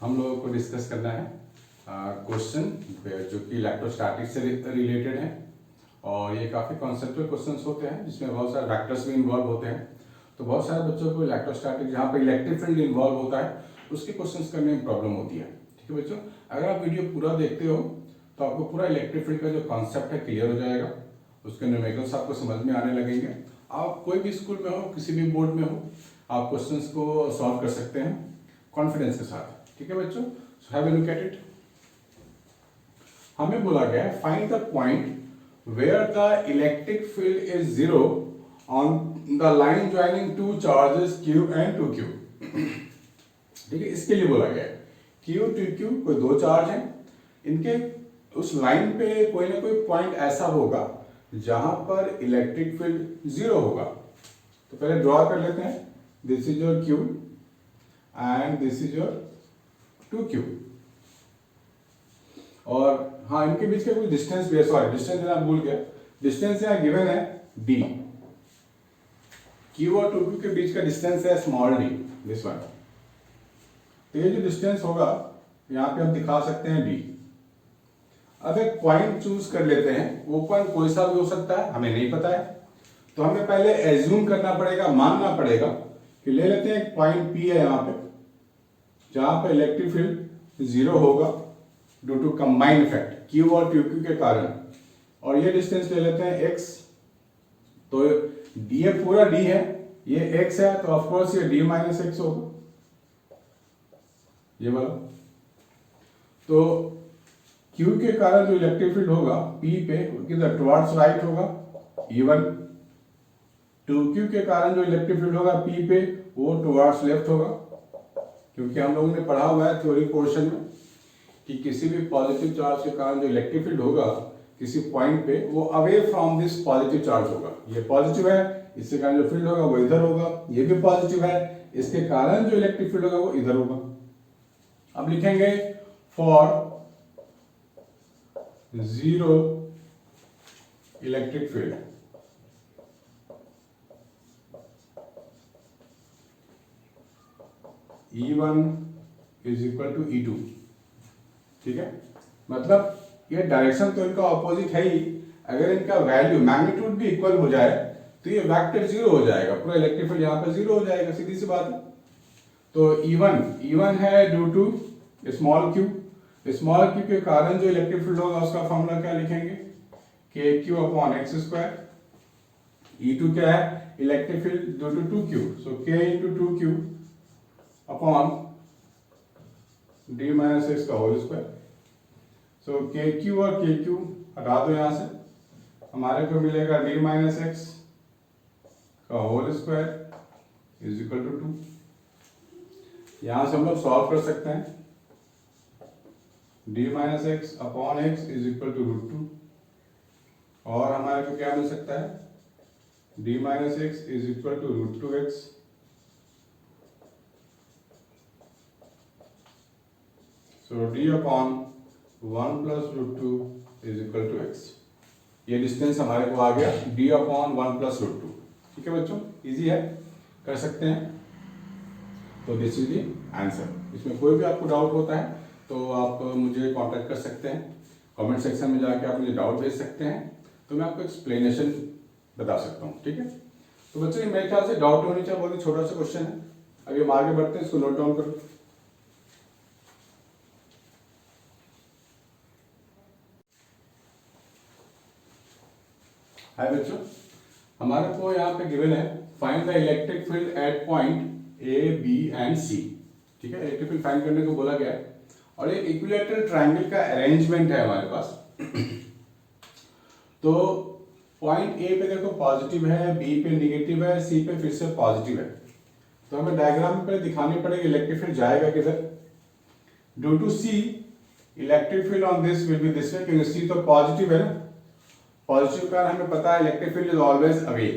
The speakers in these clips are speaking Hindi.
हम लोगों को डिस्कस करना है क्वेश्चन जो कि इलेक्ट्रोस्टैटिक से रिलेटेड है और ये काफ़ी कॉन्सेप्चुअल क्वेश्चंस होते हैं जिसमें बहुत सारे फैक्टर्स भी इन्वॉल्व होते हैं। तो बहुत सारे बच्चों को इलेक्ट्रोस्टैटिक जहाँ पर इलेक्ट्रिक फील्ड इन्वॉल्व होता है उसके क्वेश्चंस करने में प्रॉब्लम होती है। ठीक है बच्चों, अगर आप वीडियो पूरा देखते हो तो आपको पूरा इलेक्ट्रिक फील्ड का जो कॉन्सेप्ट है क्लियर हो जाएगा, उसके न्यूमेरिकल्स आपको समझ में आने लगेंगे। आप कोई भी स्कूल में हो, किसी भी बोर्ड में हो, आप क्वेश्चंस को सॉल्व कर सकते हैं कॉन्फिडेंस के साथ। ठीक है बच्चों, so have a look at it. हमें बोला गया है find the point where the electric field is zero on the line joining two charges Q and 2Q। ठीक है, इसके लिए बोला गया है Q 2Q कोई दो चार्ज हैं, इनके उस लाइन पे कोई ना कोई पॉइंट ऐसा होगा जहां पर इलेक्ट्रिक फील्ड जीरो होगा। तो पहले ड्रॉ कर लेते हैं, this is your Q and this is your 2Q। और हाँ, इनके बीच का कोई डिस्टेंस भी है, सॉरी डिस्टेंस देना भूल गया। डिस्टेंस यहाँ गिवन है d, Q और 2Q के बीच का डिस्टेंस है स्मॉल d, दिस वन। तो ये जो डिस्टेंस होगा यहाँ पे हम दिखा सकते हैं d। अब एक पॉइंट चूज कर लेते हैं, वो पॉइंट कोई सा भी हो सकता है, हमें नहीं पता है, तो हमें पहले एज्यूम करना पड़ेगा, मानना पड़ेगा कि ले लेते हैं एक पॉइंट P है यहाँ पे जहां पे इलेक्ट्रिक फील्ड जीरो होगा due to combined effect Q और 2Q के कारण, और ये डिस्टेंस ले लेते हैं x। तो ये पूरा d है, ये x है, तो ऑफ कोर्स ये d माइनस एक्स होगा, ये वाला। तो Q के कारण जो इलेक्ट्रिक फील्ड होगा P पे किधर टुवर्ड्स राइट होगा E1, 2Q के कारण जो इलेक्ट्रिक फील्ड होगा P पे वो टुवर्ड्स लेफ्ट होगा, क्योंकि हम लोगों ने पढ़ा हुआ है थ्योरी पोर्शन में कि किसी भी पॉजिटिव चार्ज के कारण जो इलेक्ट्रिक फील्ड होगा किसी पॉइंट पे वो away from this positive charge होगा। ये पॉजिटिव है, इसके कारण जो फील्ड होगा वो इधर होगा, ये भी पॉजिटिव है, इसके कारण जो इलेक्ट्रिक फील्ड होगा वो इधर होगा। अब लिखेंगे for zero electric field E1 is equal to E2। ठीक है, मतलब ये डायरेक्शन तो इनका ऑपोजिट है ही, अगर इनका वैल्यू मैग्नीट्यूड भी इक्वल हो जाए तो ये वेक्टर जीरो हो जाएगा, पूरा इलेक्ट्रिक फील्ड यहाँ पे जीरो हो जाएगा, सीधी सी बात है। तो E1 है due to small q, small q के कारण जो इलेक्ट्रिक फील्ड होगा उसका फॉर्मूला क्या लिखेंगे, KQ upon x square. E2 क्या है, electric field due to 2Q, so K into 2Q upon d minus x का होल स्क्वायर। सो KQ और KQ हटा दो यहां से, हमारे को मिलेगा d माइनस एक्स का whole square is equal to 2। यहां से हम लोग सॉल्व कर सकते हैं, d minus x upon x is equal to √2, और हमारे को क्या मिल सकता है, d minus x is equal to √2x। So d upon 1 plus √2 is equal to x। ये डिस्टेंस हमारे को आ गया d अपॉन 1 प्लस √2। ठीक है बच्चों, इजी है, कर सकते हैं। तो दिस इज द आंसर। इसमें कोई भी आपको डाउट होता है तो आप मुझे कांटेक्ट कर सकते हैं, कमेंट सेक्शन में जाके आप मुझे डाउट भेज सकते हैं, तो मैं आपको एक्सप्लेनेशन बता सकता हूँ। ठीक है, तो बच्चों ये मेरे ख्याल से डाउट होनी चाहिए, बहुत ही छोटा सा क्वेश्चन है। अभी हम आगे बढ़ते हैं, इसको नोट डाउन करो। हाय बच्चों, हमारे को यहाँ पे गिवन है find the electric field eight point A, B and C। ठीक है, इलेक्ट्रिक फील्ड फाइंड करने को बोला गया है, और ये इक्विलैटरल ट्रायंगल का अरेंजमेंट है हमारे पास। तो पॉइंट A पे देखो पॉजिटिव है, B पे निगेटिव है, C पे फिर से पॉजिटिव है। तो हमें डायग्राम पे दिखानी पड़ेगी इलेक्ट्रिक फील्ड जाएगा किधर। Due to C electric field on this will be this way, क्योंकि C तो पॉजिटिव है ना, पॉजिटिव का हमें पता है electric field is always away,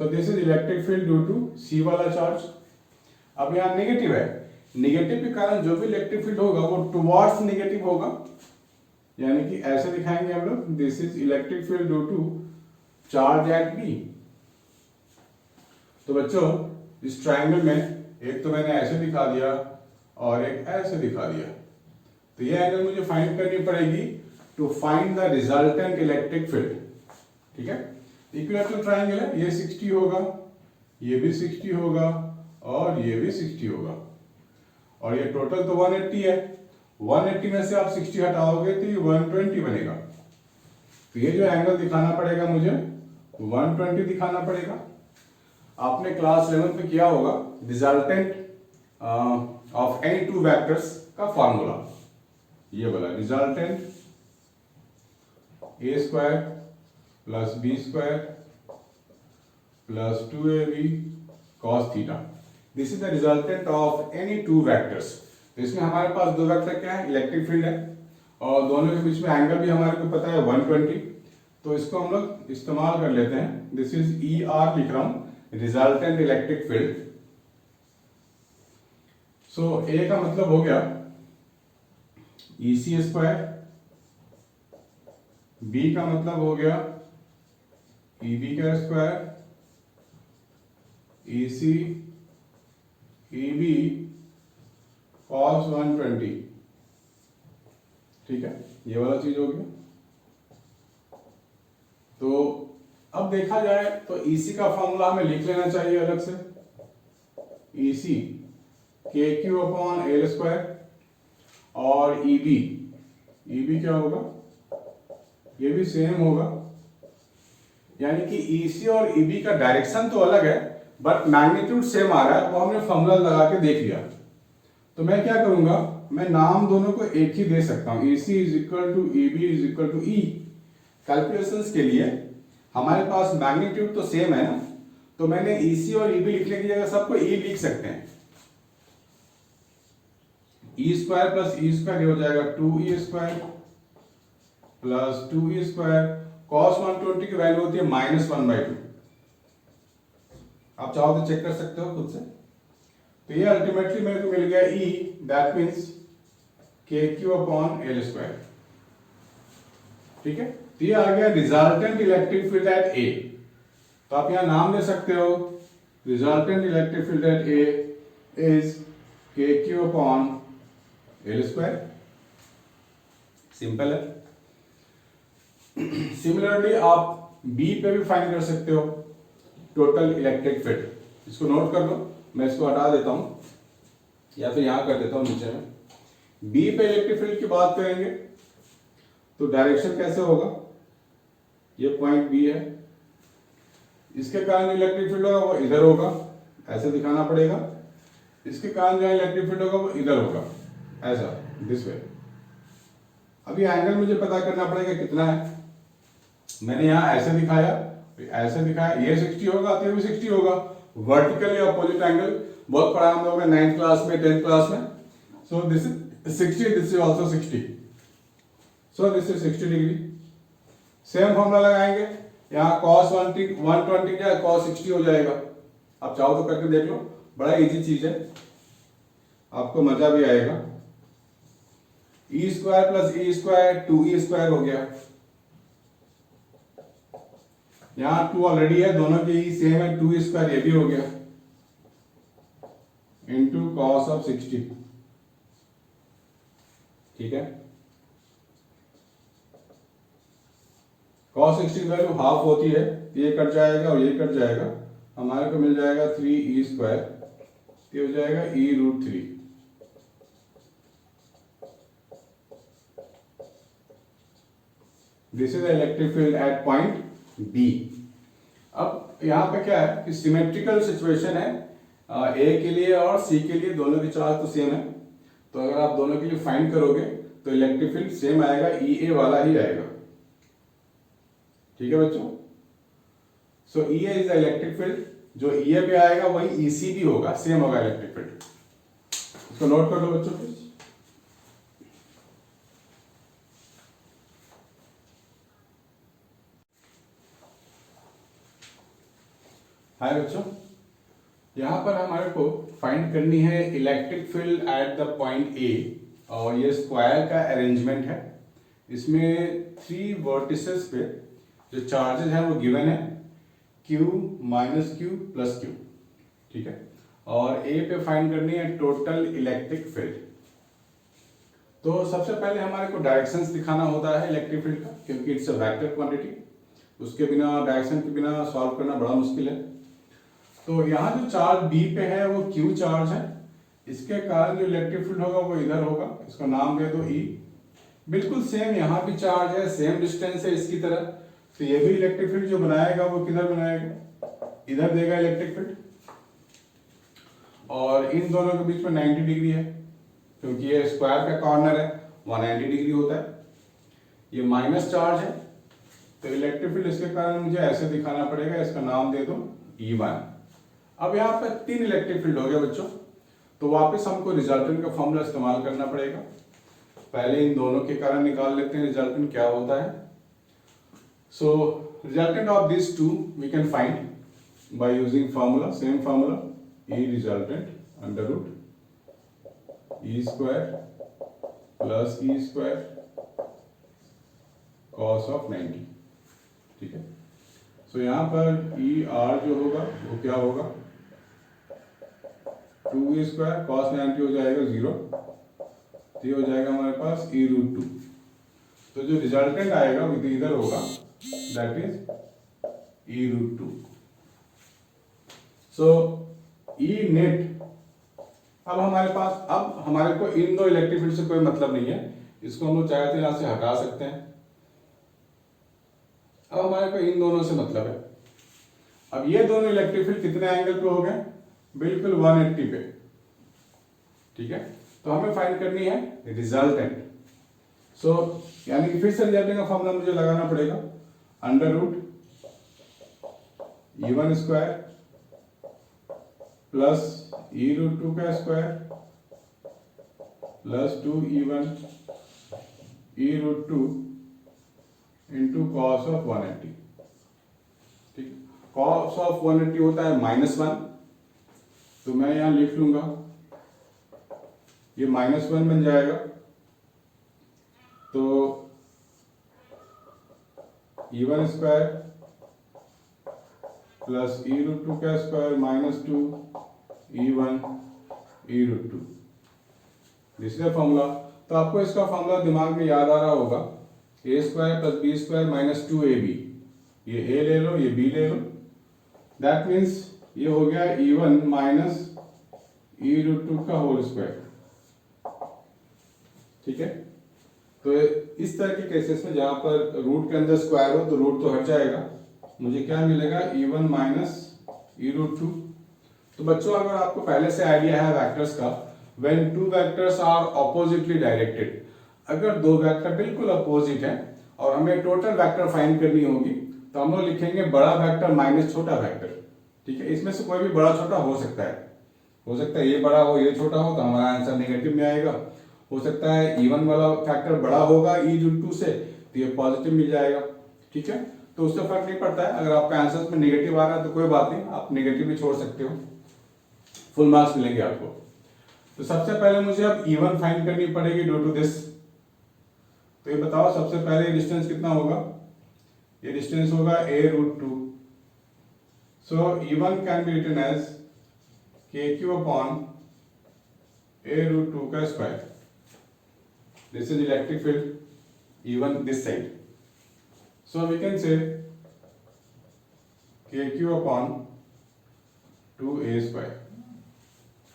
so this is electric field due to C वाला चार्ज। अब यहाँ नेगेटिव है, नेगेटिव के कारण जो भी इलेक्ट्रिक फील्ड होगा वो टुवर्ड्स नेगेटिव होगा, यानी कि ऐसे दिखाएंगे हम लोग, this is electric field due to charge at B। तो बच्चों इस ट्रायंगल में एक तो मैंने ऐसे दिखा दिया और एक ऐसे दिखा दिया। तो ये एंगल मुझे फाइंड करनी पड़ेगी to find the resultant electric field. ठीक है, इक्विलैटरल ट्रायंगल है, ये 60 होगा, ये भी 60 होगा और ये भी 60 होगा, और ये टोटल तो 180 है। 180 में से आप 60 हटाओगे तो ये 120 बनेगा। तो ये जो एंगल दिखाना पड़ेगा मुझे 120 दिखाना पड़ेगा। आपने क्लास 11 में किया होगा resultant of any two vectors का फॉर्मूला, ये वाला resultant a square plus b square plus 2ab cos theta, this is the resultant of any two vectors. तो इसमें हमारे पास दो वेक्टर क्या है, इलेक्ट्रिक फील्ड है और दोनों के बीच में एंगल भी हमारे को पता है 120। तो इसको हम लोग इस्तेमाल कर लेते हैं, दिस इज ई आर लिख रहा हूं, रिजल्टेंट इलेक्ट्रिक फील्ड। सो ए का मतलब हो गया ई सी स्क्वायर, बी का मतलब हो गया ई बी का स्क्वायर, ई सी ई बी cos 120। ठीक है, ये वाला चीज हो गया। तो अब देखा जाए तो EC का फॉर्मूला हमें लिख लेना चाहिए अलग से, EC KQ upon L square, और EB क्या होगा, ये भी सेम होगा। यानी कि EC और EB का डायरेक्शन तो अलग है बट मैग्नीट्यूड सेम आ रहा है, वो हमने फॉर्मूला लगा के देख लिया। तो मैं क्या करूंगा, मैं नाम दोनों को एक ही दे सकता हूं, AC is equal to EB is equal to E। Calculations के लिए हमारे पास मैग्नीट्यूड तो सेम है ना, तो मैंने EC और EB लिखने की जगह सबको E लिख सकते हैं। E square plus E square हो जाएगा 2E square plus 2E square, cos 120 की वैल्यू होती है -1/2। आप चाहो तो चेक कर सकते हो खुद से। तो ये अल्टीमेटली मेरे को मिल गया E, that means KQ upon L square. ठीक है, तो ये आ गया resultant electric field eight A। तो आप यहां नाम दे सकते हो, resultant electric field eight A is KQ upon L square. Simple है। सिमिलरली आप B पे भी फाइंड कर सकते हो टोटल इलेक्ट्रिक फील्ड। इसको नोट कर लो, मैं इसको हटा देता हूं या फिर यहां कर देता हूं नीचे में। B पे इलेक्ट्रिक फील्ड की बात करेंगे तो डायरेक्शन कैसे होगा, ये पॉइंट B है, इसके कारण इलेक्ट्रिक फील्ड होगा वो इधर होगा, ऐसे दिखाना पड़ेगा। इसके कारण जो इलेक्ट्रिक फील्ड होगा वो इधर होगा, ऐसा, दिस वे। अभी एंगल मुझे पता करना पड़ेगा कितना है। मैंने यहां ऐसे दिखाया, ऐसे दिखाया, ये 60 होगा तो ये भी 60 होगा, वर्टिकली अपोजिट एंगल। बहुत पढ़ा हम लोगों ने 9th क्लास में, 10th क्लास में। सो this is 60, this is also 60, so this is 60 degree. Same formula लगाएंगे, यहाँ cos 120 क्या cos 60 हो जाएगा। आप चाहो तो करके देख लो, बड़ा इजी चीज है, आपको मजा भी आएगा। E square plus E square 2E square हो गया, यहाँ 2 ऑलरेडी है, दोनों के E सेम है, 2E स्क्वायर ये भी हो गया, इंटू cos ऑफ 60। ठीक है, cos 60 की वैल्यू हाफ होती है, ये कट जाएगा और ये कट जाएगा, हमारे को मिल जाएगा 3E स्क्वायर, ये हो जाएगा E√3। This is electric field eight point B। अब यहाँ पे क्या है कि सिमेट्रिकल सिचुएशन है, A के लिए और C के लिए दोनों की चार्ज तो सेम है, तो अगर आप दोनों के लिए फाइंड करोगे तो इलेक्ट्रिक फील्ड सेम आएगा, EA वाला ही आएगा। ठीक है बच्चों, सो EA is the electric field, जो EA पे आएगा वही EC भी होगा, सेम होगा इलेक्ट्रिक फील्ड। इसको नोट कर लो बच्चों प्लीज। हाय बच्चों, यहां पर हमारे को फाइंड करनी है electric field at the point A, और ये स्क्वायर का अरेंजमेंट है। इसमें 3 वर्टिसेस पे जो चार्जेस हैं वो गिवन है, Q, -Q, +Q। ठीक है, और ए पे फाइंड करनी है टोटल इलेक्ट्रिक फील्ड। तो सबसे पहले हमारे को डायरेक्शंस दिखाना होता है इलेक्ट्रिक फील्ड का, क्योंकि इट्स अ वेक्टर क्वांटिटी, उसके बिना डायरेक्शन के बिना सॉल्व करना बड़ा मुश्किल है। तो यहाँ जो चार्ज बी पे है वो क्यू चार्ज है, इसके कारण जो इलेक्ट्रिक फील्ड होगा वो इधर होगा, इसका नाम दे दो ई। बिल्कुल सेम यहाँ भी चार्ज है, सेम डिस्टेंस है इसकी तरह, तो ये भी इलेक्ट्रिक फील्ड जो बनाएगा वो किधर बनाएगा, इधर देगा इलेक्ट्रिक फील्ड। और इन दोनों के बीच में 90 डिग्री है, क्योंकि ये स्क्वायर का कॉर्नर है, 190 डिग्री होता है। ये माइनस चार्ज है, तो इलेक्ट्रिक फील्ड इसके कारण मुझे ऐसे दिखाना पड़ेगा, इसका नाम दे दो E1। अब यहाँ पर 3 इलेक्ट्रिक फील्ड हो गया बच्चों, तो वापस हमको रिजल्टेंट का फॉर्मूला इस्तेमाल करना पड़ेगा। पहले इन दोनों के कारण निकाल लेते हैं रिजल्टेंट क्या होता है। So resultant of this two we can find by using formula, same formula, E resultant under root E square plus E square cos of 90। ठीक है, सो यहाँ पर ई आर जो होगा वो क्या होगा, 2 स्क्वायर cos 90 हो जाएगा 0, तो ये हो जाएगा हमारे पास ई रूट 2। तो जो रिजल्टेंट आएगा वो इधर होगा, that is E root 2। So E net, अब हमारे को इन दो इलेक्ट्रिक फील्ड से कोई मतलब नहीं है, इसको हम लोग चाहे तो यहां से हटा सकते हैं। अब हमारे को इन दोनों से मतलब है। अब ये दोनों इलेक्ट्रिक फील्ड कितने एंगल पे हो गए, बिल्कुल 180 पे। ठीक है, तो हमें फाइंड करनी है रिजल्टेंट। सो यानी कि फिर से रिजल्टेंट का फॉर्मूला मुझे लगाना पड़ेगा, under root E1 square plus E root 2 का square plus 2E1 E root 2 into cos of 180। ठीक, कॉस ऑफ 180 होता है -1, तो मैं यहां लिख लूंगा, ये -1 बन जाएगा। तो E1 square plus E root 2 का square minus 2 E1 E root 2, this is formula. तो आपको इसका फॉर्मूला दिमाग में याद आ रहा होगा, a square plus b square minus 2ab, ये ए ले लो ये बी ले लो, दैट मीन्स ये हो गया E1 माइनस E रूट 2 का होल स्क्वायर। ठीक है, तो इस तरह के केसेस में जहां पर रूट के अंदर स्क्वायर हो तो रूट तो हट जाएगा, मुझे क्या मिलेगा E1 माइनस E रूट 2। तो बच्चों अगर आपको पहले से आइडिया है वेक्टर्स का, when two vectors are oppositely directed, अगर दो वेक्टर बिल्कुल अपोजिट है और हमें टोटल वेक्टर फाइंड करनी होगी, तो हम लोग लिखेंगे बड़ा वेक्टर माइनस छोटा वेक्टर। ठीक है, इसमें से कोई भी बड़ा छोटा हो सकता है ये बड़ा हो ये छोटा हो, तो हमारा आंसर नेगेटिव में आएगा। हो सकता है E1 वाला फैक्टर बड़ा होगा E रूट 2 से, तो ये पॉजिटिव मिल जाएगा। ठीक है, तो उससे फर्क नहीं पड़ता है, अगर आपका आंसर में नेगेटिव आ रहा है तो कोई बात नहीं, आप नेगेटिव भी छोड़ सकते हो, फुल मार्क्स मिलेंगे आपको। तो सबसे पहले मुझे अब E1 फाइंड करनी पड़ेगी ड्यू टू दिस। तो ये बताओ सबसे पहले डिस्टेंस कितना होगा, ये डिस्टेंस होगा a root 2। So E1 can be written as KQ upon a root 2 का square. This is electric field E1 this side, so we can say KQ upon 2a square.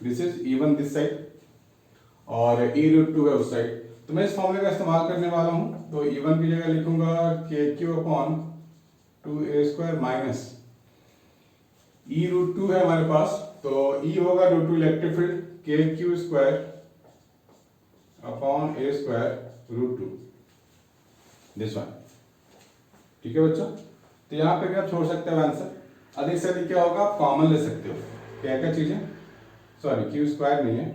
This is E1 this side और E रूट 2 है उस साइड। तो मैं इस फॉर्मूले का इस्तेमाल करने वाला हूं, तो E1 की जगह लिखूंगा KQ upon 2a square minus E root 2 है हमारे पास, तो E होगा due to electric field KQ square upon a square root 2, this one. ठीक है बच्चों, तो यहाँ पे भी आप छोड़ सकते हो आंसर, अधिक से अधिक क्या होगा आप कॉमन ले सकते हो, क्या क्या चीजें, सॉरी Q स्क्वायर नहीं है,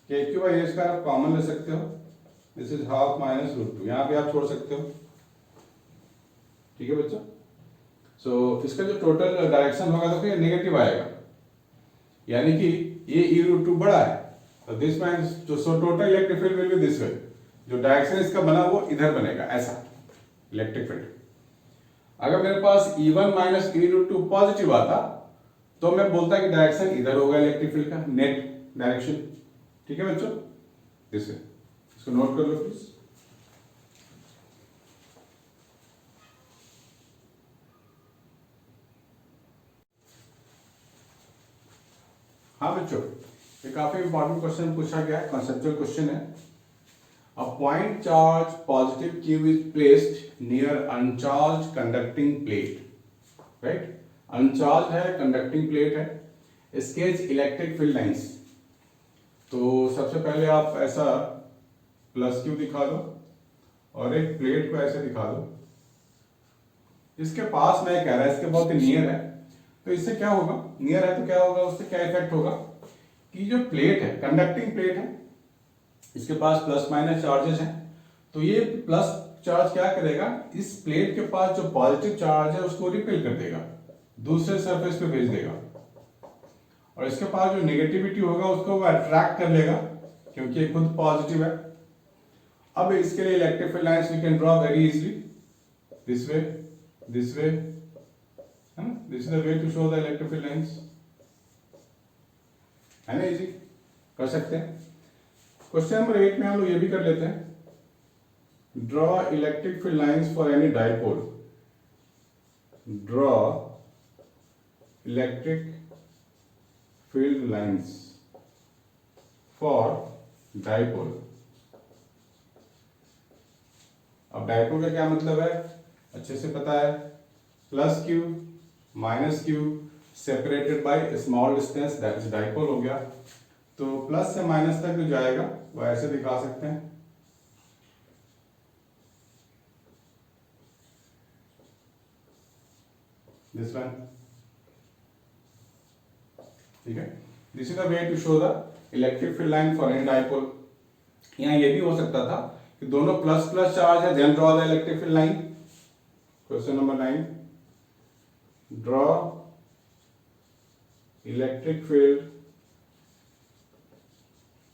KQ बाई a स्क्वायर आप कॉमन ले सकते हो, this is half minus root 2, यहाँ पे आप छोड़ सकते हो। ठीक है बच्चों, सो इसका जो टोटल डायरेक्शन होगा तो ये नेगेटिव आएगा, यानी कि ये E रूट 2 बड़ा है, तो दिस मींस जो so total electric field will be this वे, जो डायरेक्शन इसका बना वो इधर बनेगा ऐसा इलेक्ट्रिक फील्ड। अगर मेरे पास E1 minus E root 2 positive आता तो मैं बोलता कि डायरेक्शन इधर होगा इलेक्ट्रिक फील्ड का, नेट डायरेक्शन। ठीक है बच्चों, दिस वे, इसको नोट कर लो प्लीज। हाँ बच्चों, ये काफी इंपॉर्टेंट क्वेश्चन पूछा गया है, कॉन्सेप्चुअल क्वेश्चन है। A point charge positive Q is placed near अनचार्ज conducting plate, right. अनचार्ज है, कंडक्टिंग प्लेट है। Sketch electric field lines. तो सबसे पहले आप ऐसा प्लस क्यू दिखा दो और एक प्लेट को ऐसे दिखा दो। इसके पास में कह रहा है, इसके बहुत नियर है, तो इससे क्या होगा, नियर है तो क्या होगा, उससे क्या इफेक्ट होगा कि जो प्लेट है, कंडक्टिंग प्लेट है, इसके पास प्लस माइनस चार्जेस हैं, तो ये प्लस चार्ज क्या करेगा, इस प्लेट के पास जो पॉजिटिव चार्ज है उसको रिपेल कर देगा, दूसरे सरफेस पे भेज देगा, और इसके पास जो नेगेटिविटी होगा उसको वो अट्रैक्ट कर लेगा क्योंकि ये खुद पॉजिटिव है। अब इसके लिए electric field lines we can draw very easily, this way, this way, है ना, this is the way to show the electric field lines, है ना, इजी कर सकते हैं। क्वेश्चन नंबर 8 में हम लोग ये भी कर लेते हैं, draw electric field lines for any dipole, draw electric field lines for dipole. अब डाइपोल का क्या मतलब है, अच्छे से पता है, plus Q minus Q separated by small distance, that is dipole हो गया। तो प्लस से माइनस तक जो जाएगा वो ऐसे दिखा सकते हैं, दिस वन, ठीक है। This is the way to show the electric field line for any dipole. यहाँ ये भी हो सकता था कि दोनों प्लस प्लस चार्ज है, then draw the electric field line. Question number 9, draw electric field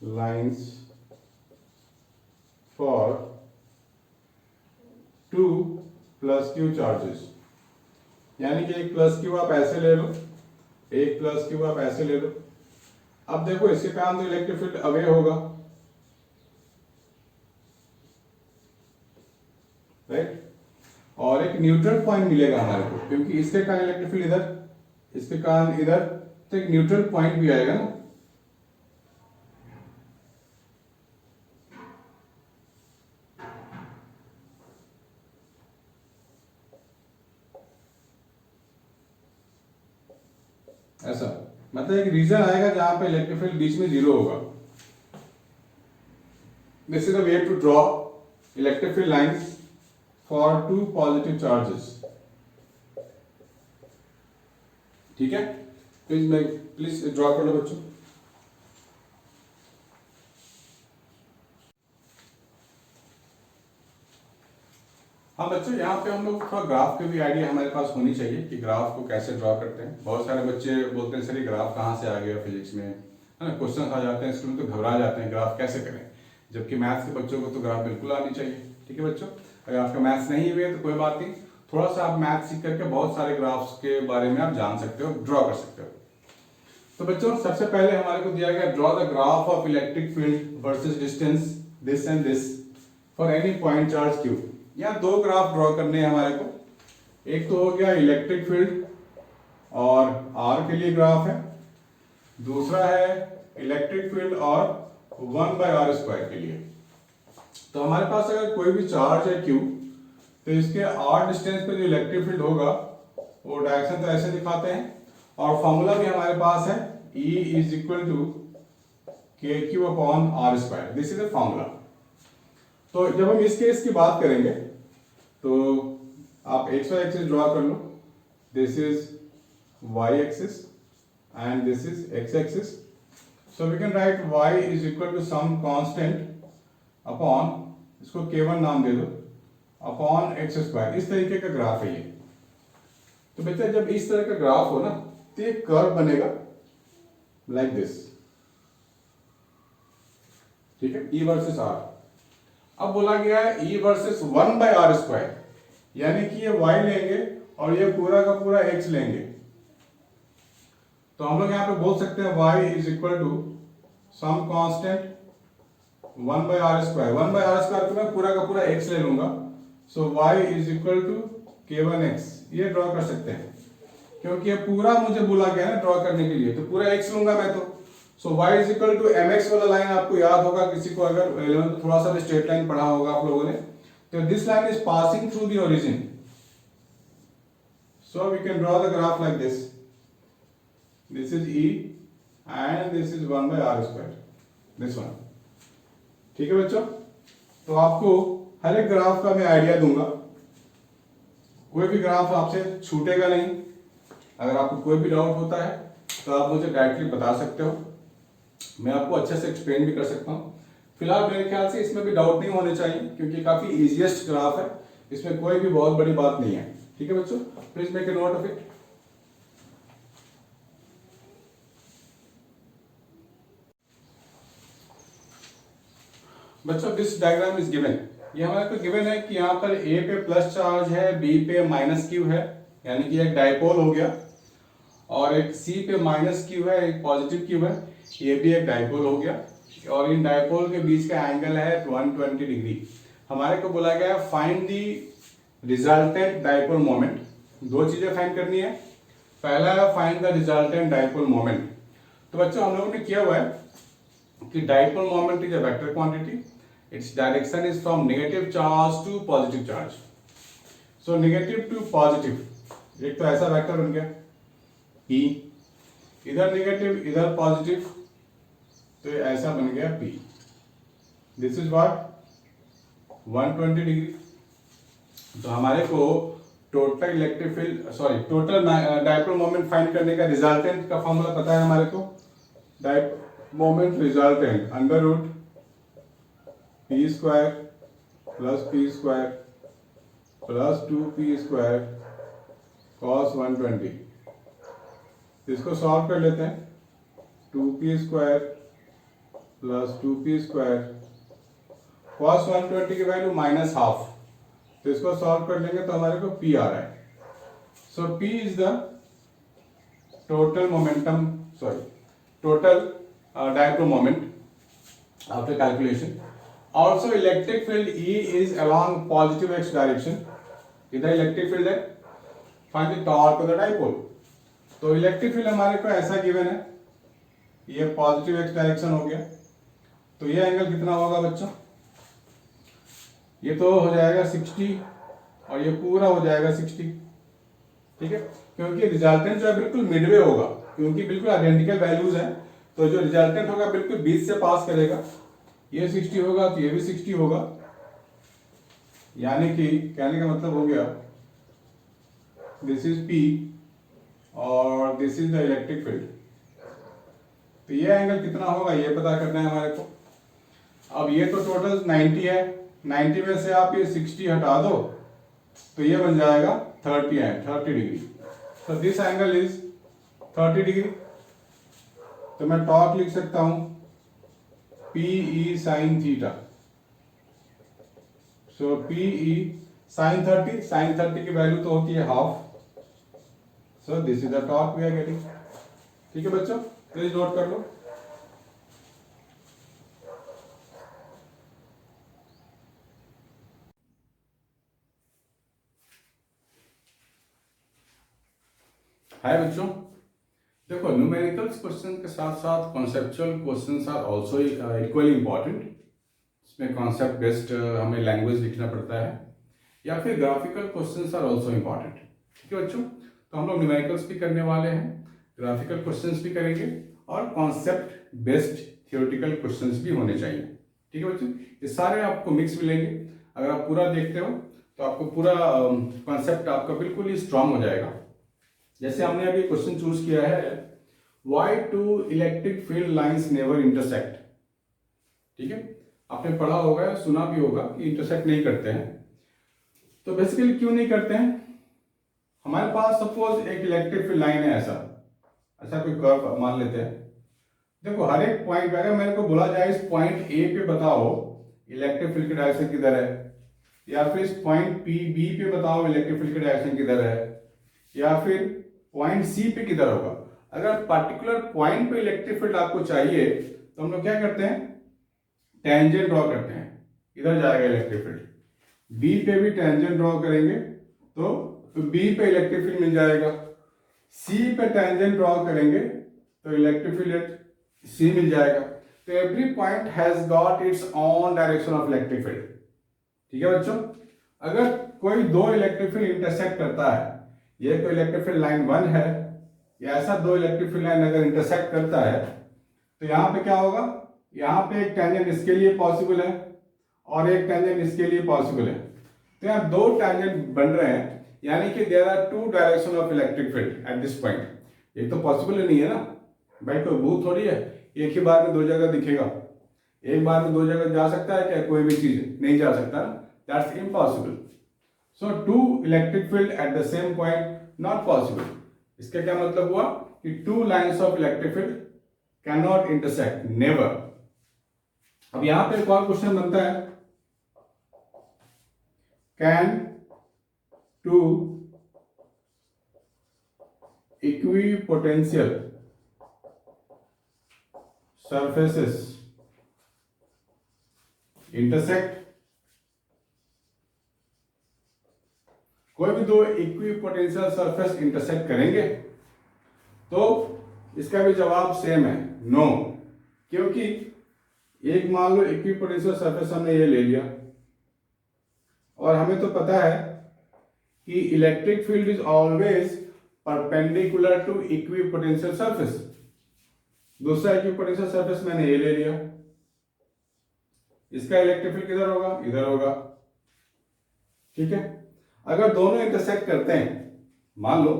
lines for 2 plus Q charges, यानी कि एक प्लस क्यू आप ऐसे ले लो, एक प्लस क्यू आप ऐसे ले लो। अब देखो इसके कारण तो इलेक्ट्रिक फील्ड अवे होगा, राइट, और एक न्यूट्रल पॉइंट मिलेगा हमारे को, क्योंकि इसके कारण इलेक्ट्रिक फील्ड इधर, इसके कारण इधर, तो एक न्यूट्रल पॉइंट भी आएगा ना। ऐसा मतलब एक रीजन आएगा जहां पे इलेक्ट्रिक फील्ड बीच में जीरो होगा। This is the way to draw electric field lines for 2 positive charges, ठीक है। प्लीज ड्रॉ कर लो बच्चों। हाँ बच्चों, यहाँ पे हम लोग थोड़ा ग्राफ की भी आइडिया हमारे पास होनी चाहिए कि ग्राफ को कैसे ड्रॉ करते हैं। बहुत सारे बच्चे बोलते हैं सर ये ग्राफ कहाँ से आ गया फिजिक्स में, है ना, क्वेश्चन आ जाते हैं स्कूल में तो घबरा जाते हैं ग्राफ कैसे करें, जबकि मैथ्स के बच्चों को तो ग्राफ बिल्कुल आनी चाहिए। ठीक है बच्चों, अगर आपका मैथ्स नहीं हुए तो कोई बात नहीं, थोड़ा सा आप मैथ्स सीख करके बहुत सारे ग्राफ्स के बारे में आप जान सकते हो, ड्रॉ कर सकते हो। तो बच्चों सबसे पहले हमारे को दिया गया, draw the graph of electric field versus distance this and this for any point charge Q. यहाँ 2 ग्राफ ड्रॉ करने हैं हमारे को, एक तो हो गया इलेक्ट्रिक फील्ड और आर के लिए ग्राफ है, दूसरा है इलेक्ट्रिक फील्ड और 1/r² के लिए। तो हमारे पास अगर कोई भी चार्ज है Q, तो इसके r डिस्टेंस पे जो इलेक्ट्रिक फील्ड होगा वो डायरेक्शन तो ऐसे दिखाते हैं, और फॉर्मूला भी हमारे पास है E is equal to KQ/r², this is the formula. तो जब हम इस केस की बात करेंगे तो आप XY एक्सिस ड्रॉ कर लो, this is Y axis and this is X axis. So we can write Y is equal to some constant upon, इसको K1 नाम दे दो, अपॉन x²। इस तरीके का ग्राफ है ये। तो बेटा जब इस तरह का ग्राफ हो ना तो एक कर्व बनेगा लाइक दिस, ठीक है, E वर्सेस R। अब बोला गया है E वर्सेस 1/r², यानी कि ये Y लेंगे और ये पूरा का पूरा X लेंगे। तो हम लोग यहाँ पे बोल सकते हैं y is equal to some constant 1/r²। 1/r² को मैं पूरा का पूरा x ले लूंगा, so y is equal to k1x। ये ड्रॉ कर सकते हैं क्योंकि ये पूरा मुझे बोला गया है ड्रॉ करने के लिए, तो पूरा x लूंगा मैं। तो so y is equal to mx वाला लाइन आपको याद होगा, किसी को अगर 11th थोड़ा सा स्ट्रेट लाइन पढ़ा होगा आप लोगों ने, तो this line is passing through the origin, so we can draw the graph like this. This is e and this is 1/r², this one. ठीक है बच्चों, तो आपको हर एक ग्राफ का मैं आइडिया दूंगा, कोई भी ग्राफ आपसे छूटेगा नहीं। अगर आपको कोई भी डाउट होता है तो आप मुझे डायरेक्टली बता सकते हो, मैं आपको अच्छे से एक्सप्लेन भी कर सकता हूँ। फिलहाल मेरे ख्याल से इसमें भी डाउट नहीं होने चाहिए क्योंकि काफी इजीएस्ट ग्राफ है, इसमें कोई भी बहुत बड़ी बात नहीं है। ठीक है बच्चों, please make a note of it. बच्चों दिस डायग्राम इज गिवन, ये हमारे को गिवन है कि यहाँ पर ए पे प्लस चार्ज है, बी पे माइनस क्यू है, यानी कि एक डायपोल हो गया, और एक सी पे माइनस क्यू है, एक पॉजिटिव क्यू है, ये भी एक डायपोल हो गया, और इन डायपोल के बीच का एंगल है 120 डिग्री। हमारे को बोला गया है find the resultant dipole moment. दो चीजें फाइंड करनी है, पहला है find the resultant dipole moment. तो बच्चों हम लोगों ने किया हुआ है कि dipole moment is a vector quantity, its direction is from negative charge to positive charge. So negative to positive, एक तो ऐसा वेक्टर बन गया E, इधर नेगेटिव इधर पॉजिटिव, तो ये ऐसा बन गया P। This is what 120 degree. तो हमारे को total electric field total dipole moment find करने का रिजल्टेंट का फॉर्मूला पता है हमारे को, dipole moment resultant under root p² plus p² plus 2p² cos 120। इसको सॉल्व कर लेते हैं, 2p² प्लस 2p² cos 120 की वैल्यू -12, तो इसको सॉल्व कर लेंगे तो हमारे को p आ रहा है। सो p is the total momentum total dipole moment after calculation. Also electric field E is along positive x direction, इधर इलेक्ट्रिक फील्ड है, find the torque of the dipole. तो इलेक्ट्रिक फील्ड हमारे को ऐसा गिवन है, ये पॉजिटिव x डायरेक्शन हो गया, तो ये एंगल कितना होगा बच्चों, ये तो हो जाएगा 60 और ये पूरा हो जाएगा 60। ठीक है, क्योंकि रिजल्टेंट जो है बिल्कुल मिडवे होगा, क्योंकि बिल्कुल आइडेंटिकल वैल्यूज हैं, तो जो रिजल्टेंट होगा बिल्कुल बीच से पास करेगा, ये 60 होगा तो ये भी 60 होगा, यानी कि कहने का मतलब हो गया दिस इज P और this is the electric field. तो ये एंगल कितना होगा ये पता करना है हमारे को। अब ये तो टोटल 90 है, 90 में से आप ये 60 हटा दो तो ये बन जाएगा 30 डिग्री। तो दिस एंगल इज 30 डिग्री। तो मैं टॉर्क लिख सकता हूं PE sin theta. So PE sin 30 की वैल्यू तो होती है half, so this is the torque we are getting. ठीक है बच्चों, प्लीज नोट कर लो। हाय बच्चों, देखो न्यूमेरिकल्स क्वेश्चन के साथ साथ conceptual questions are also equally important. इसमें कॉन्सेप्ट बेस्ड हमें लैंग्वेज लिखना पड़ता है, या फिर graphical questions are also important. ठीक है बच्चों, तो हम लोग न्यूमेरिकल्स भी करने वाले हैं, ग्राफिकल क्वेश्चंस भी करेंगे, और कॉन्सेप्ट बेस्ड थियोरेटिकल क्वेश्चंस भी होने चाहिए। ठीक है बच्चों, ये सारे आपको मिक्स मिलेंगे। अगर आप पूरा देखते हो तो आपको पूरा कॉन्सेप्ट आपका बिल्कुल ही स्ट्रांग हो जाएगा। जैसे हमने अभी क्वेश्चन चूज किया है, why two electric field lines never intersect. ठीक है, आपने पढ़ा होगा, सुना भी होगा कि इंटरसेक्ट नहीं करते हैं। तो बेसिकली क्यों नहीं करते हैं, हमारे पास सपोज एक इलेक्ट्रिक फील्ड लाइन है, ऐसा कोई कर्व मान लेते हैं। देखो हर एक पॉइंट पे अगर मेरे को बोला जाए इस पॉइंट ए पे बताओ इलेक्ट्रिक फील्ड की डायरेक्शन किधर है, या फिर इस पॉइंट बी पे बताओ इलेक्ट्रिक फील्ड की डायरेक्शन किधर है, या फिर पॉइंट सी पे किधर होगा, अगर पर्टिकुलर पॉइंट पे इलेक्ट्रिक फील्ड आपको चाहिए तो हम लोग क्या करते हैं, टेंजेंट ड्रॉ करते हैं, इधर जाएगा इलेक्ट्रिक फील्ड। बी पे भी टेंजेंट ड्रॉ करेंगे तो बी पे इलेक्ट्रिक फील्ड मिल जाएगा। सी पे टेंजेंट ड्रॉ करेंगे तो इलेक्ट्रिक फील्ड सी मिल जाएगा। तो every point has got its own direction of electric field. ठीक है बच्चों, अगर कोई दो इलेक्ट्रिक फील्ड इंटरसेक्ट करता है, ये कोई इलेक्ट्रिक फील्ड लाइन 1 है, या ऐसा दो इलेक्ट्रिक फील्ड लाइन अगर इंटरसेक्ट करता है तो यहाँ पे क्या होगा, यहाँ पे एक टेंजेंट इसके लिए पॉसिबल है और एक टेंजेंट इसके लिए पॉसिबल है। तो यहाँ दो टेंजेंट बन रहे हैं, यानी कि there are two direction of electric field at this point. ये तो पॉसिबल ही नहीं है ना भाई, कोई भूत थोड़ी है एक ही बार में दो जगह दिखेगा। एक बार में दो जगह जा सकता है क्या कोई भी चीज? नहीं जा सकता, that's impossible. So two electric field at the same point not possible. इसका क्या मतलब हुआ कि two lines of electric field can not intersect, never. अब यहां पे एक और क्वेश्चन बनता है, can two equipotential surfaces intersect? कोई भी दो इक्विपोटेंशियल सरफेस इंटरसेक्ट करेंगे? तो इसका भी जवाब सेम है, नो। क्योंकि एक मान लो इक्विपोटेंशियल सरफेस हमने ये ले लिया और हमें तो पता है कि electric field is always perpendicular to equipotential surface. दूसरा इक्विपोटेंशियल सरफेस मैंने ये ले लिया, इसका इलेक्ट्रिक फील्ड किधर होगा? इधर होगा। ठीक है, अगर दोनों इंटरसेक्ट करते हैं, मान लो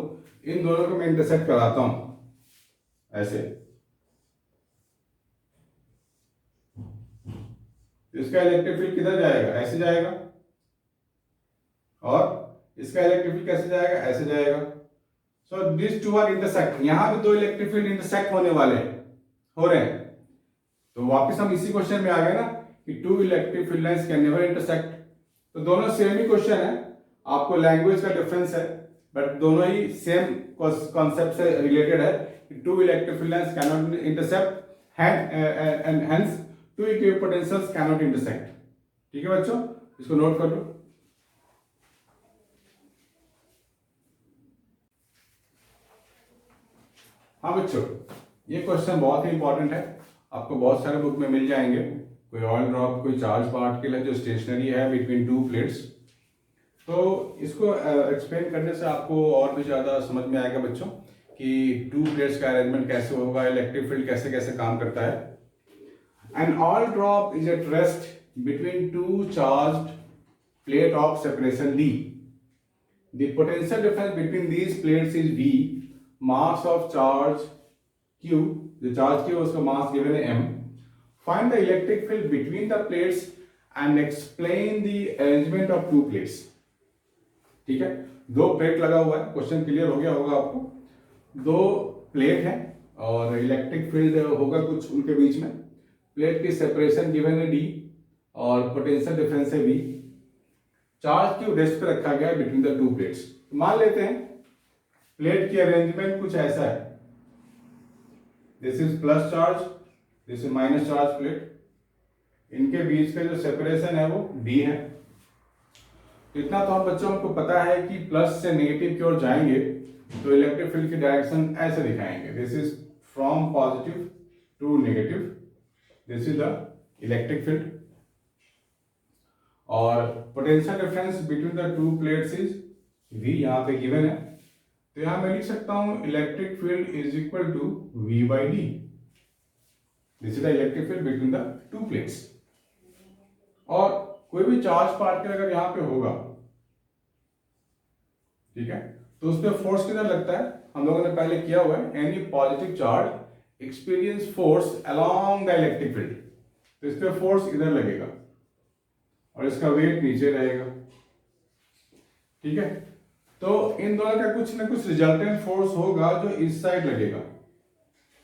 इन दोनों को मैं इंटरसेक्ट कराता हूं ऐसे, इसका इलेक्ट्रिक फील्ड किधर जाएगा? ऐसे जाएगा। और इसका इलेक्ट्रिक फील्ड कैसे जाएगा? ऐसे जाएगा। So this two are intersect. यहां भी दो इलेक्ट्रिक फील्ड इंटरसेक्ट होने वाले हैं, हो रहे हैं। तो वापस हम इसी क्वेश्चन में आ गए ना कि two electric field lines can never intersect. तो दोनों सेम ही क्वेश्चन है, आपको लैंग्वेज का डिफरेंस है, बट दोनों ही सेम कॉन्सेप्ट से रिलेटेड है कि two electric field lines can not intersect and hence two equipotentials can not intersect. ठीक है बच्चों, इसको नोट कर लो। हाँ बच्चों, ये क्वेश्चन बहुत ही इंपॉर्टेंट है, आपको बहुत सारे बुक में मिल जाएंगे। कोई ऑयल ड्रॉप, कोई चार्ज पार्टिकल है जो स्टेशनरी है बिटवीन टू प्लेट्स। तो इसको एक्सप्लेन करने से आपको और भी ज़्यादा समझ में आएगा बच्चों कि टू प्लेट्स का अरेंजमेंट कैसे होगा, इलेक्ट्रिक फील्ड कैसे कैसे काम करता है। An oil drop is at rest between two charged plate of separation D. The potential difference between these plates is V. Mass of charge Q, the charge Q उसका mass given है M. Find the electric field between the plates and explain the arrangement of two plates. ठीक है, दो प्लेट लगा हुआ है, क्वेश्चन क्लियर हो गया होगा आपको। दो प्लेट है और इलेक्ट्रिक फील्ड होगा कुछ उनके बीच में। प्लेट की सेपरेशन गिवन है D और पोटेंशियल डिफरेंस है V। चार्ज Q रेस्ट पे रखा गया है बिटवीन द टू प्लेट्स। मान लेते हैं प्लेट की अरेंजमेंट कुछ ऐसा है, this is plus charge, this is minus charge plate. इनके बीच का जो सेपरेशन है वो D है। इतना तो हम बच्चों को पता है कि प्लस से नेगेटिव की ओर जाएंगे तो इलेक्ट्रिक फील्ड की डायरेक्शन ऐसे दिखाएंगे, this is from positive to negative, this is the electric field. और potential difference between the two plates is V, यहाँ पे गिवन है। तो यहां मैं लिख सकता हूं electric field is equal to V by D. This is the electric field between the two plates. और कोई भी चार्ज पार्टिकल अगर यहां पे होगा, ठीक है, तो उस पर फोर्स किधर लगता है? हम लोगों ने पहले किया हुआ है, any positive charge experience force along the electric field. तो इस पर फोर्स इधर लगेगा और इसका वेट नीचे रहेगा। ठीक है, तो इन दोनों का कुछ ना कुछ रिजल्टेंट फोर्स होगा जो इस साइड लगेगा,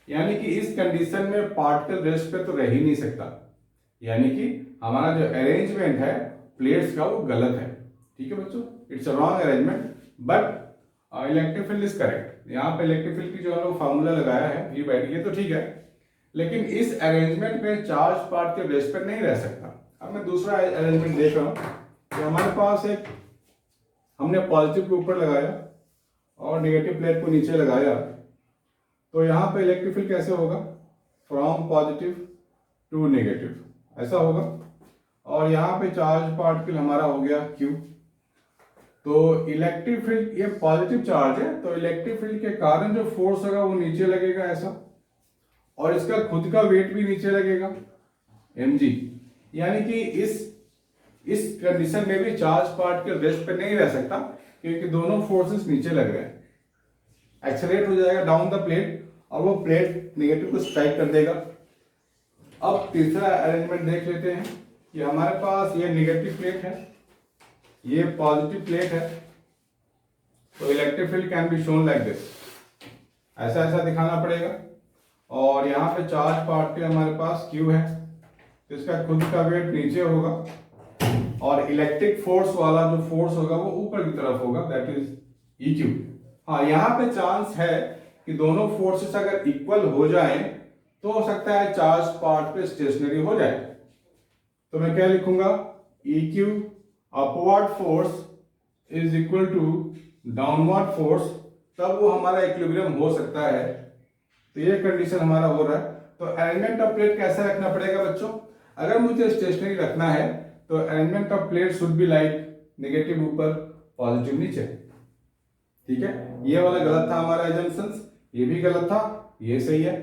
यानी कि इस कंडीशन में पार्टिकल रेस्ट पे तो रह ही नहीं सकता, यानी कि हमारा जो अरेंजमेंट है प्लेट्स का वो गलत है। ठीक है बच्चों, it's a wrong arrangement, but electric field is correct. यहाँ पे इलेक्ट्रिक फील्ड की जो हम लोग फार्मूला लगाया है ये बैठ ये तो ठीक है, लेकिन इस अरेंजमेंट में चार्ज पार्ट के बेस पर नहीं रह सकता। अब मैं दूसरा अरेंजमेंट देख रहा हूँ कि हमारे पास एक हमने पॉजिटिव के ऊपर लगाया और नेगेटिव प्लेट को नीचे लगाया, तो यहाँ पे इलेक्ट्रिक फील्ड कैसे होगा, फ्रॉम पॉजिटिव टू नेगेटिव ऐसा होगा। और यहाँ पे चार्ज पार्टिकल हमारा हो गया Q। तो इलेक्ट्रिक फील्ड ये पॉजिटिव चार्ज है, तो इलेक्ट्रिक फील्ड के कारण जो फोर्स होगा वो नीचे लगेगा ऐसा, और इसका खुद का वेट भी नीचे लगेगा mg। यानी कि इस कंडीशन में भी चार्ज पार्टिकल रेस्ट पे नहीं रह सकता, क्योंकि दोनों फोर्सेस नीचे लग रहे हैं। एक्सेलरेट हो जाएगा डाउन द प्लेट और वो प्लेट नेगेटिव को स्ट्राइक कर देगा। अब तीसरा अरेंजमेंट देख लेते हैं कि हमारे पास ये नेगेटिव प्लेट है, ये पॉजिटिव प्लेट है, तो electric field can be shown like this, ऐसा ऐसा दिखाना पड़ेगा। और यहाँ पे चार्ज पार्टिकल हमारे पास Q है, तो इसका खुद का वेट नीचे होगा और इलेक्ट्रिक फोर्स वाला जो फोर्स होगा वो ऊपर की तरफ होगा, दैट इज EQ। हाँ, यहाँ पे चांस है कि दोनों फोर्सेस अगर इक्वल हो जाएं तो हो सकता है चार्ज पार्ट पे स्टेशनरी हो जाए। तो मैं क्या लिखूंगा, EQ upward force is equal to downward force, तब वो हमारा इक्विलिब्रियम हो सकता है। तो ये कंडीशन हमारा हो रहा है। तो अरेंजमेंट ऑफ प्लेट कैसा रखना पड़ेगा बच्चों, अगर मुझे स्टेशनरी रखना है तो arrangement of plate should be like negative ऊपर पॉजिटिव नीचे। ठीक है, ये वाला गलत था हमारा एजम्पशंस, ये भी गलत था, ये सही है।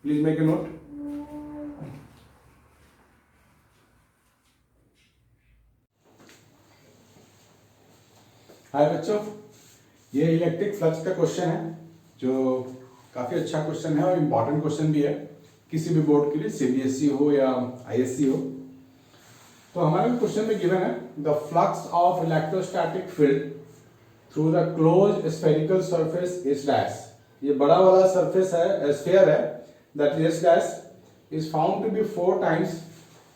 Please make a note. Hi बच्चों, ये इलेक्ट्रिक फ्लक्स का क्वेश्चन है जो काफी अच्छा क्वेश्चन है और इम्पॉर्टेंट क्वेश्चन भी है किसी भी बोर्ड के लिए, सीबीएसई हो या आईएससी हो। तो हमारे क्वेश्चन में गिवन है the flux of electrostatic field through the close spherical surface is dash. ये बड़ा वाला सरफेस है, स्फीयर है, that is dash is found to be 4 times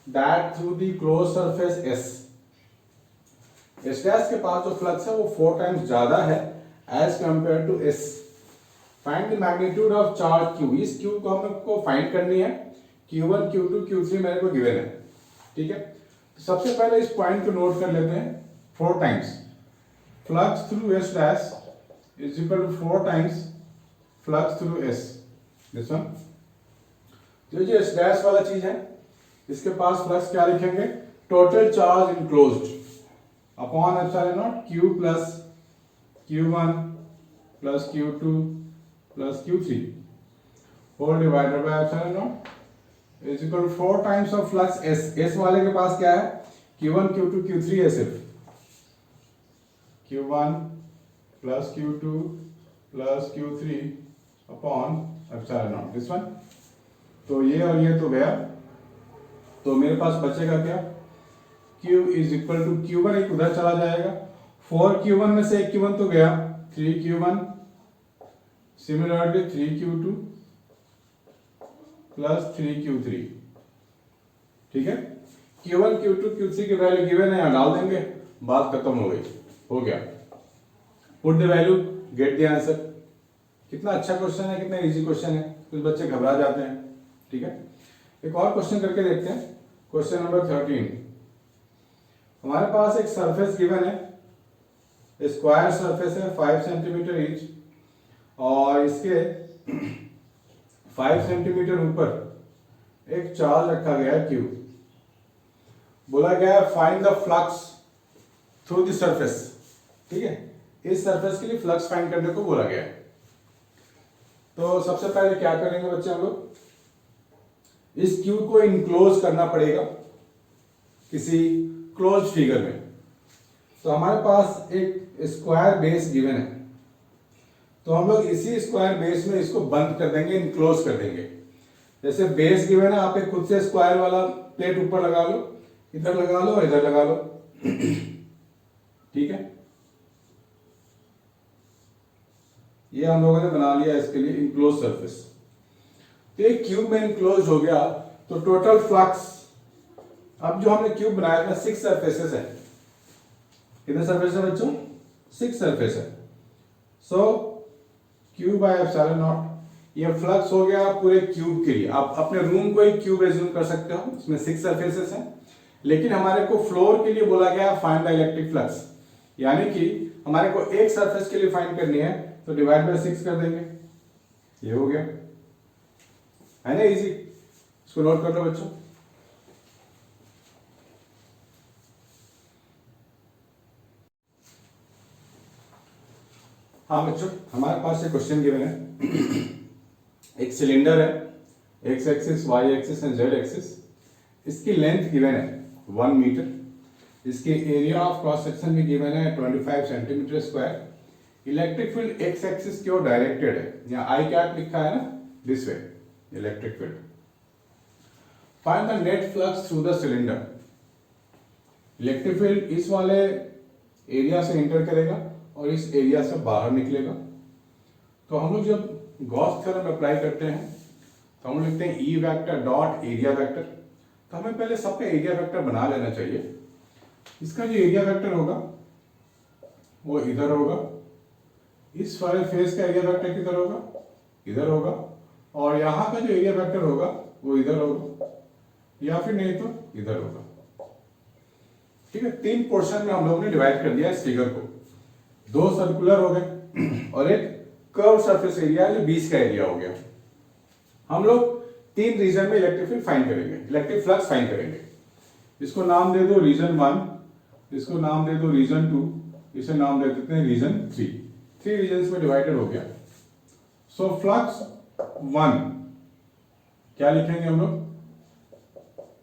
that through the close surface S. S dash के पास जो फ्लक्स है वो 4 times ज्यादा है as compare to S. Find the magnitude of charge Q। इस Q को हमको फाइंड करनी है, Q1, Q2, Q3 मेरे को गिवन है। ठीक है, तो सबसे पहले इस पॉइंट को नोट कर लेते हैं, 4 times flux through S dash is equal to 4 times flux through S. This one जो एस डैश वाला चीज है, इसके पास फ्लक्स क्या लिखेंगे, total charge enclosed upon epsilon naught Q plus Q1 plus Q2 plus Q3 whole divided by epsilon naught is equal to 4 times of flux S। S वाले के पास क्या है, Q1 Q2 Q3 है, सिर्फ Q1 plus Q2 plus Q3 upon epsilon not this one. तो ये और ये तो गया, तो मेरे पास बचेगा क्या, Q is equal to Q1 एक उधर चला जाएगा, 4Q1 में से एक Q1 तो गया, 3Q1 similarly 3Q2 plus 3Q3। ठीक है, Q1 Q2 Q3 की वैल्यू गिवन है, यहां डाल देंगे, बात खत्म हो गई, हो गया। Put the value, get the answer. कितना अच्छा क्वेश्चन है, कितना इजी क्वेश्चन है, कुछ बच्चे घबरा जाते हैं। ठीक है, एक और क्वेश्चन करके देखते हैं, क्वेश्चन नंबर 13। हमारे पास एक सरफेस गिवन है, स्क्वायर सरफेस है 5 सेंटीमीटर ईच, और इसके 5 सेंटीमीटर ऊपर एक चार्ज रखा गया है Q। बोला गया है find the flux through the surface. ठीक है, इस सरफेस के लिए फ्लक्स फाइंड करने को बोला गया है। तो सबसे पहले क्या करेंगे बच्चे, हम लोग इस Q को इनक्लोज करना पड़ेगा किसी क्लोज फिगर में। तो हमारे पास एक स्क्वायर बेस गिवन है, तो हम लोग इसी स्क्वायर बेस में इसको बंद कर देंगे, इनक्लोज कर देंगे। जैसे बेस गिवन है, आप एक खुद से स्क्वायर वाला प्लेट ऊपर लगा लो, इधर लगा लो, इधर लगा लो। ठीक है, ये हम लोगों ने बना लिया इसके लिए इनक्लोज सरफेस। तो एक क्यूब में इनक्लोज हो गया, तो टोटल फ्लक्स, अब जो हमने क्यूब बनाया था 6 सरफेसेस है। कितने सरफेस है बच्चों, 6 सरफेस है। सो क्यू बाय एप्सिलॉन नॉट, ये फ्लक्स हो गया पूरे क्यूब के लिए। आप अपने रूम को एक क्यूब एज्यूम कर सकते हो, इसमें 6 सरफेसेस हैं, लेकिन हमारे को फ्लोर के लिए बोला गया फाइंड द इलेक्ट्रिक फ्लक्स, यानी कि हमारे को एक सरफेस के लिए फाइंड करनी है, तो डिवाइड बाय 6 कर देंगे, ये हो गया, है ना इजी। इसको नोट कर लो बच्चों। हाँ बच्चों, हमारे पास एक क्वेश्चन गिवन है। एक सिलेंडर है, x axis, y axis and z axis. इसकी लेंथ गिवन है 1 मीटर, इसके एरिया ऑफ क्रॉस सेक्शन भी गिवन है 25 centimetre square. Electric field x axis की ओर डायरेक्टेड है, यहाँ आई कैप लिखा है ना, this way electric field. Find the net flux through the cylinder. Electric field इस वाले एरिया से एंटर करेगा और इस एरिया से बाहर निकलेगा। तो हम लोग जब गॉस थ्योरम अप्लाई करते हैं तो हम लिखते हैं E vector dot area vector. तो हमें पहले सबका एरिया वेक्टर बना लेना चाहिए। इसका जो एरिया वेक्टर होगा वो इधर होगा, इस वाले फेस का एरिया वेक्टर किधर होगा, इधर होगा, और यहाँ का जो एरिया वेक्टर होगा वो इधर होगा, या फिर नहीं तो इधर होगा। ठीक है, 3 पोर्शन में हम लोगों ने डिवाइड कर दिया इस फिगर को। 2 सर्कुलर हो गए और एक कर्व सरफेस एरिया जो बीच का एरिया हो गया। हम लोग 3 रीजन में इलेक्ट्रिक फील्ड फाइंड करेंगे, इलेक्ट्रिक फ्लक्स फाइंड करेंगे। इसको नाम दे दो रीजन 1, इसको नाम दे दो रीजन 2, इसे नाम दे देते हैं रीजन 3। 3 रीजन में डिवाइडेड हो गया। सो फ्लक्स 1 क्या लिखेंगे हम लोग,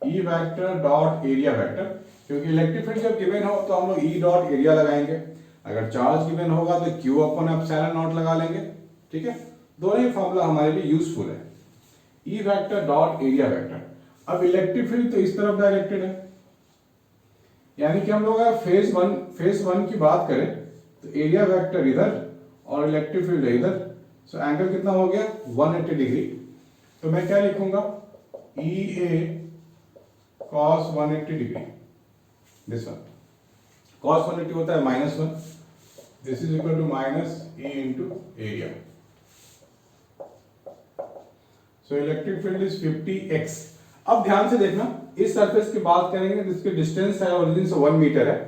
E vector dot area vector, क्योंकि इलेक्ट्रिक फील्ड जब गिवन हो तो हम लोग ई डॉट एरिया लगाएंगे, अगर चार्ज गिवन होगा तो क्यू अपॉन एप्सिलॉन नॉट लगा लेंगे। ठीक है, दोनों ही फॉर्मूला हमारे लिए यूजफुल है। E vector dot area vector. अब इलेक्ट्रिक फील्ड तो इस तरफ डायरेक्टेड है, यानी कि हम लोग अगर फेज वन की बात करें तो एरिया वेक्टर इधर और इलेक्ट्रिक फील्ड इधर। सो एंगल कितना हो गया 180 डिग्री। तो मैं क्या लिखूंगा, E A cos 180 degree, this one. Cos 180 होता है -1, this is equal to minus E into area. So electric field is 50x। अब ध्यान से देखना, इस सरफेस की बात करेंगे जिसकी डिस्टेंस है ओरिजिन से 1 मीटर है,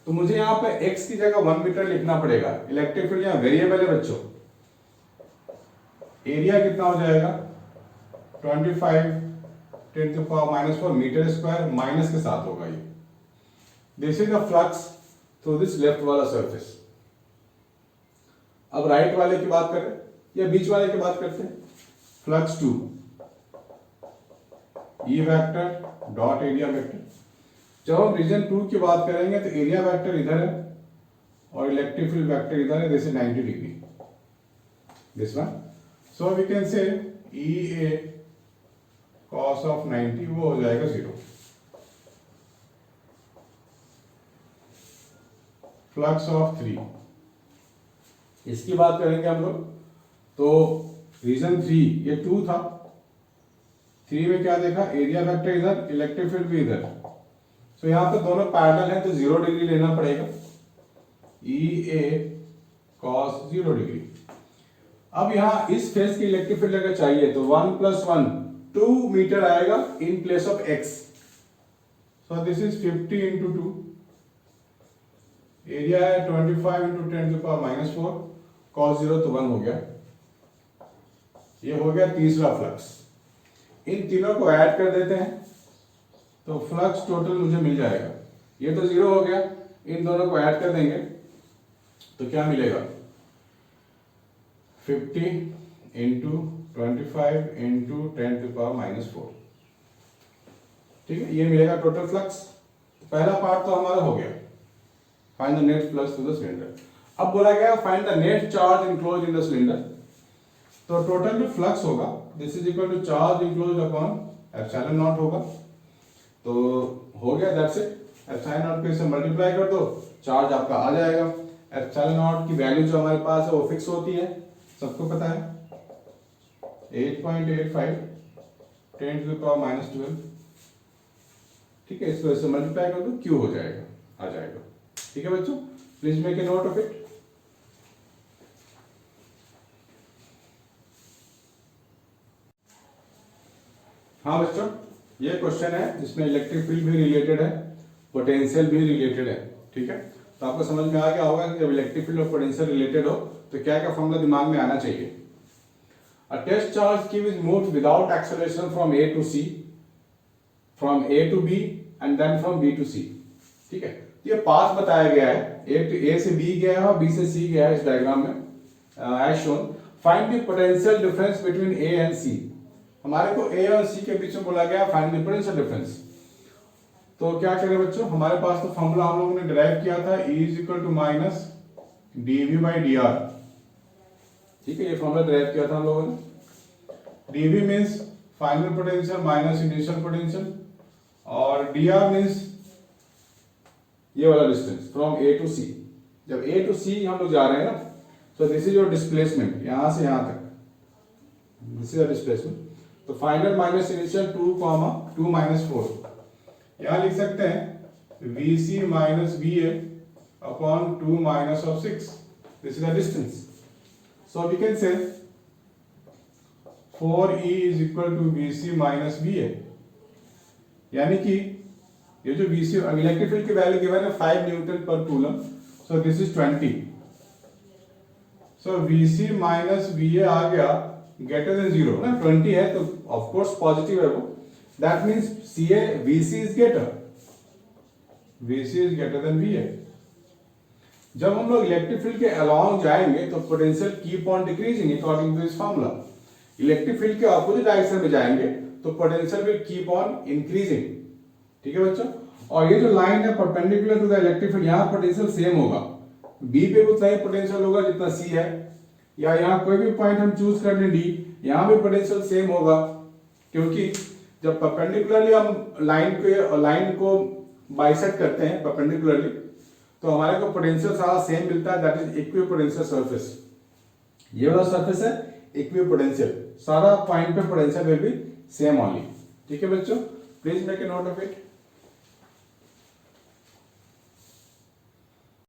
तो मुझे यहाँ पे x की जगह 1 मीटर लिखना पड़ेगा। इलेक्ट्रिक फील्ड यहाँ वेरिएबल है बच्चों। एरिया कितना हो जाएगा 25 10⁻⁻⁴ मीटर स्क्वायर, माइनस के साथ होगा ये। This is the flux through this left वाला सरफेस। अब राइट वाले की बात करें या बीच वाले की बात करते हैं। Flux 2 E vector dot area vector. जब हम रीजन 2 की बात करेंगे तो एरिया वेक्टर इधर है और इलेक्ट्रिक फील्ड वेक्टर इधर है, this is 90 degree, this one. So we can say E A cos of 90 वो हो जाएगा 0। फ्लक्स ऑफ 3, इसकी बात करेंगे हम लोग तो रीजन 3 ये 2 था, 3 में क्या देखा, एरिया वेक्टर इधर, इलेक्ट्रिक फील्ड भी इधर। सो यहाँ पे दोनों पैरेलल है तो 0 डिग्री लेना पड़ेगा, ई ए कॉस 0 डिग्री। अब यहाँ इस फेस की इलेक्ट्रिक फील्ड अगर चाहिए तो 1 + 1 2 मीटर आएगा in place of x। So this is 50 × 2, area है 25 × 10⁻⁻⁴, cos 0 तो 1 हो गया। ये हो गया तीसरा फ्लक्स। इन तीनों को ऐड कर देते हैं तो फ्लक्स टोटल मुझे मिल जाएगा। ये तो 0 हो गया, इन दोनों को ऐड कर देंगे तो क्या मिलेगा 50 × 25 × 10⁻⁻⁴। ठीक है, ये मिलेगा टोटल फ्लक्स। पहला पार्ट तो हमारा हो गया, find the net flux through the cylinder. अब बोला गया find the net charge enclosed in the cylinder. तो टोटल जो फ्लक्स होगा this is equal to charge enclosed upon epsilon naught होगा। तो हो गया, दैट्स इट। एप्सिलॉन नॉट को इससे मल्टीप्लाई कर दो, चार्ज आपका आ जाएगा। एप्सिलॉन नॉट की वैल्यू जो हमारे पास है वो फिक्स होती है, सबको पता है 8.85 10⁻⁻12। ठीक है, इसको इससे मल्टीप्लाई कर दो, क्यू हो जाएगा, आ जाएगा। ठीक है बच्चों, please make a note of it. हाँ बच्चों, ये क्वेश्चन है जिसमें इलेक्ट्रिक फील्ड भी रिलेटेड है, पोटेंशियल भी रिलेटेड है। ठीक है, तो आपको समझ में आ गया होगा कि जब इलेक्ट्रिक फील्ड और पोटेंशियल रिलेटेड हो तो क्या क्या फॉर्मूला दिमाग में आना चाहिए। A test charge cube is moved without acceleration from A to C, from A to B and then from B to C. ठीक है, ये पाथ बताया गया है, A से B गया है और B से C गया है इस डायग्राम में, as shown. Find the potential difference between A and C. हमारे को A और C के बीच में बोला गया find the potential difference. तो क्या करें बच्चों, हमारे पास तो फॉर्मूला हम लोगों ने डिराइव किया था, E is equal to minus dV by dr. ठीक है, ये फॉर्मूला डिराइव किया था हम लोगों ने। dV means final potential minus initial potential और dr मीन्स ये वाला distance from A to C। जब A टू C हम लोग जा रहे हैं ना, तो दिस इज योर डिस्प्लेसमेंट, यहां से यहां तक, दिस इज द डिस्प्लेसमेंट। तो फाइनल माइनस इनिशियल 2 माइनस 4, यहां लिख सकते हैं VC minus VA upon 2 minus of 6, this is the distance. So we can say 4E is equal to VC minus VA, यानी कि ये जो VC इलेक्ट्रिक फील्ड की वैल्यू गिवन है 5 न्यूटन पर coulomb, so this is 20, so VC minus VA आ गया greater than 0 ना, 20 है तो of course पॉजिटिव है वो, that means VC is greater than VA। जब हम लोग इलेक्ट्रिक फील्ड के अलॉन्ग जाएंगे तो potential keep on decreasing according to this formula. Electric field के ऑपोजिट डायरेक्शन में जाएंगे तो potential will keep on increasing. ठीक है बच्चों, और ये जो लाइन है perpendicular to the electric field, यहाँ पोटेंशियल सेम होगा, बी पे भी उतना ही पोटेंशियल होगा जितना सी है, या यहाँ कोई भी पॉइंट हम चूज कर लें डी, यहाँ भी पोटेंशियल सेम होगा, क्योंकि जब परपेंडिकुलरली हम लाइन को बाइसेक्ट करते हैं परपेंडिकुलरली तो हमारे को पोटेंशियल सारा सेम मिलता है, दैट इज इक्विपोटेंशियल सरफेस। ये वाला सरफेस है इक्विपोटेंशियल, सारा पॉइंट पे potential will be same only. ठीक है बच्चों, please make a note of it.